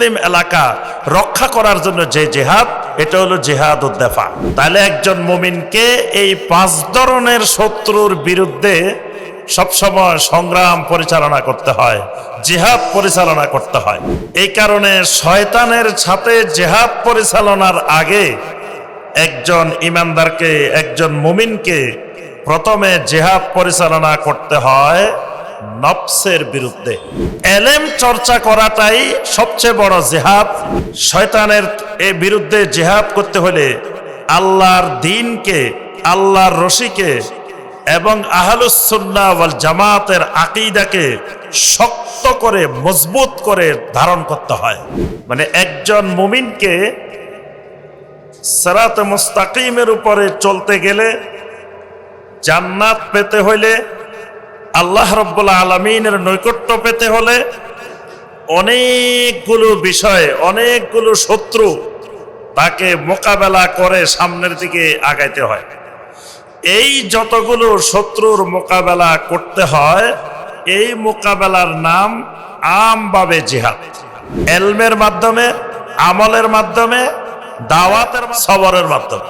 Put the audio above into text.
মুসলিম এলাকা রক্ষা করার জন্য যে জিহাদ, এটা হলো জিহাদুদ দিফা। তাহলে একজন মুমিনকে এই 5 ধরনের শত্রুর বিরুদ্ধে সবসময় সংগ্রাম পরিচালনা করতে হয়, জিহাদ পরিচালনা করতে হয়। এই কারণে শয়তানের সাথে জিহাদ পরিচালনার আগে একজন ইমানদারকে, একজন মুমিনকে প্রথমে জিহাদ পরিচালনা করতে হয় নফসের বিরুদ্ধে। এলেম চর্চা করাটাই সবচেয়ে বড় জিহাদ। শয়তানের এর বিরুদ্ধে জিহাদ করতে হলে আল্লাহর দ্বীনকে, আল্লাহর রশিকে এবং আহলুস সুন্নাহ ওয়াল জামাতের আকীদাকে শক্ত করে, মজবুত করে ধারণ করতে হয়। মানে একজন মুমিনকে সিরাতে মুস্তাকিমের উপরে চলতে গেলে, জান্নাত পেতে হইলে, আল্লাহ রাব্বুল আলামিনের নৈকট্য পেতে হলে অনেকগুলো বিষয়, অনেকগুলো শত্রু তাকে মোকাবেলা করে সামনের দিকে আগাইতে হয়। এই যতগুলো শত্রুর মোকাবেলা করতে হয়, এই মোকাবেলার নাম আমভাবে জিহাদ। এলমের মাধ্যমে, আমলের মাধ্যমে, দাওয়াতের, সবরের মাধ্যমে।